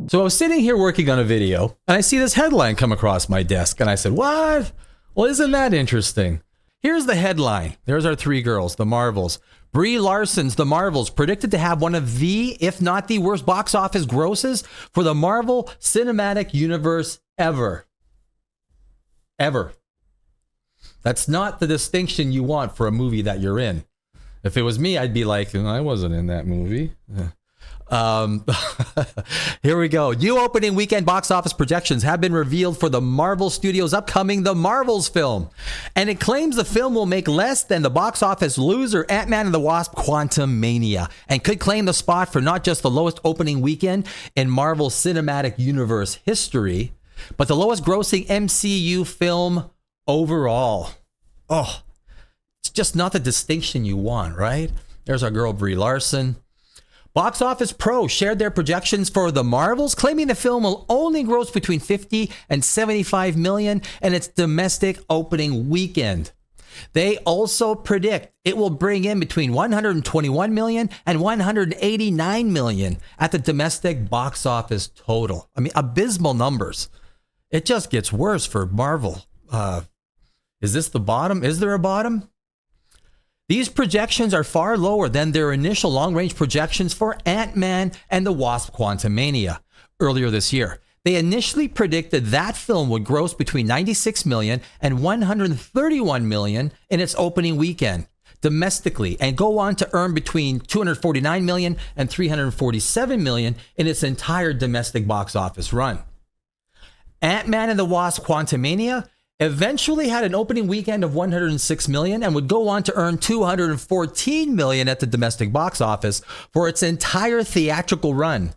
So I was sitting here working on a video and I see this headline come across my desk and I said, what? Well, isn't that interesting? Here's the headline. There's our three girls, the Marvels. Brie Larson's The Marvels predicted to have one of the, if not the worst box office grosses for the Marvel Cinematic Universe ever. Ever. That's not the distinction you want for a movie that you're in. If it was me, I'd be like, I wasn't in that movie. Here we go. New opening weekend box office projections have been revealed for the Marvel Studios' upcoming The Marvels film. And it claims the film will make less than the box office loser Ant-Man and the Wasp: Quantumania, and could claim the spot for not just the lowest opening weekend in Marvel Cinematic Universe history, but the lowest grossing MCU film overall. Oh, it's just not the distinction you want, right? There's our girl Brie Larson. Box Office Pro shared their projections for The Marvels, claiming the film will only gross between 50 and 75 million in its domestic opening weekend. They also predict it will bring in between 121 million and 189 million at the domestic box office total. I mean, abysmal numbers. It just gets worse for Marvel. Is this the bottom? Is there a bottom? These projections are far lower than their initial long-range projections for Ant-Man and the Wasp: Quantumania earlier this year. They initially predicted that film would gross between 96 million and 131 million in its opening weekend domestically, and go on to earn between 249 million and 347 million in its entire domestic box office run. Ant-Man and the Wasp: Quantumania eventually had an opening weekend of 106 million and would go on to earn 214 million at the domestic box office for its entire theatrical run.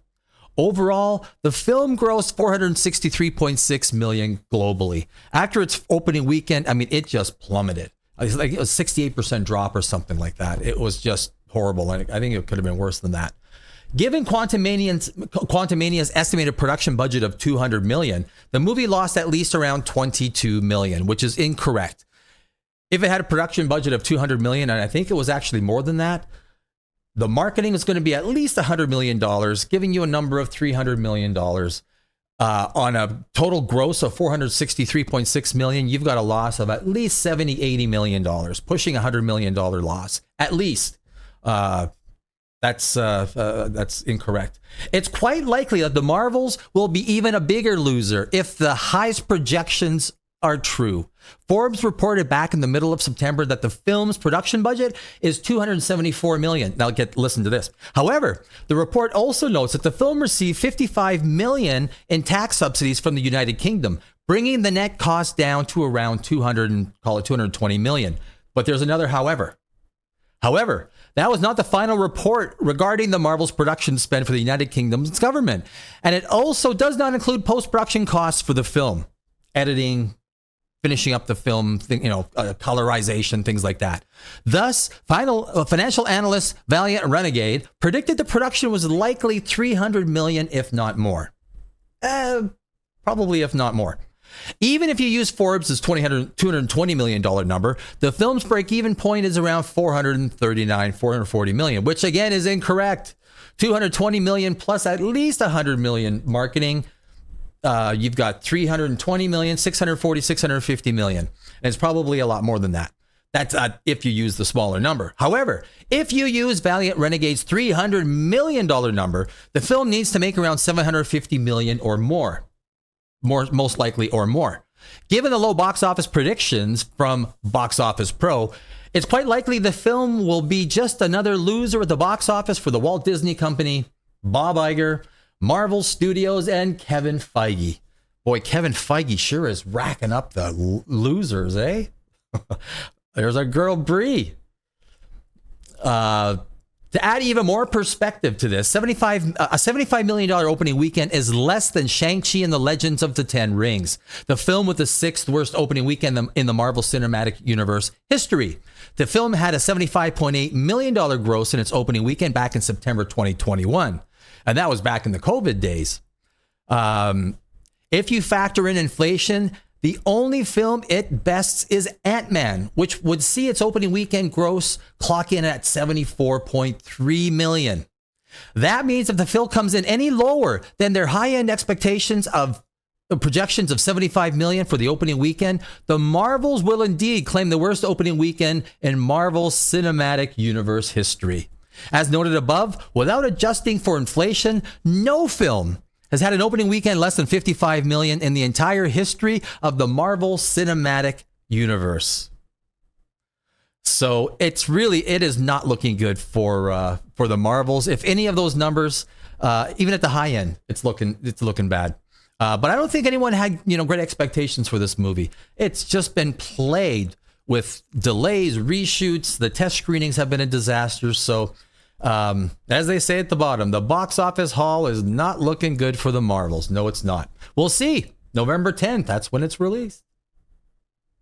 Overall, the film grossed 463.6 million globally. After its opening weekend, I mean, it just plummeted. It was like a 68% drop or something like that. It was just horrible. I think it could have been worse than that. Given Quantumania's estimated production budget of 200 million, the movie lost at least around 22 million, which is incorrect. If it had a production budget of 200 million, and I think it was actually more than that, the marketing is going to be at least $100 million, giving you a number of $300 million. On a total gross of 463.6 million, you've got a loss of at least $80 million, pushing $100 million loss, at least. That's incorrect. It's quite likely that the Marvels will be even a bigger loser if the highest projections are true. Forbes reported back in the middle of September that the film's production budget is 274 million. Now listen to this. However, the report also notes that the film received 55 million in tax subsidies from the United Kingdom, bringing the net cost down to around 220 million. But there's another however. However, that was not the final report regarding the Marvel's production spend for the United Kingdom's government. And it also does not include post-production costs for the film. Editing, finishing up the film, colorization, things like that. Thus, financial analyst Valiant Renegade predicted the production was likely 300 million, if not more. Probably if not more. Even if you use Forbes' $220 million number, the film's break-even point is around 440 million, which again is incorrect. 220 million plus at least 100 million marketing. You've got 320 million, 640, 650 million. And it's probably a lot more than that. That's if you use the smaller number. However, if you use Valiant Renegade's $300 million number, the film needs to make around 750 million or more. Most likely or more. Given the low box office predictions from Box Office Pro, it's quite likely the film will be just another loser at the box office for the Walt Disney Company, Bob Iger, Marvel Studios, and Kevin Feige. Boy, Kevin Feige sure is racking up the losers, eh? There's our girl Brie. To add even more perspective to this, a $75 million opening weekend is less than Shang-Chi and the Legends of the Ten Rings, the film with the sixth worst opening weekend in the Marvel Cinematic Universe history. The film had a $75.8 million gross in its opening weekend back in September 2021, and that was back in the COVID days. If you factor in inflation, the only film it bests is Ant-Man, which would see its opening weekend gross clock in at 74.3 million. That means if the film comes in any lower than their high-end expectations of projections of 75 million for the opening weekend, the Marvels will indeed claim the worst opening weekend in Marvel Cinematic Universe history. As noted above, without adjusting for inflation, no film has had an opening weekend less than 55 million in the entire history of the Marvel Cinematic Universe. So it is not looking good for the Marvels. If any of those numbers, even at the high end, it's looking bad. But I don't think anyone had great expectations for this movie. It's just been plagued with delays, reshoots. The test screenings have been a disaster. So as they say at the bottom, the box office haul is not looking good for the Marvels. No, it's not. We'll see. November 10th. That's when it's released.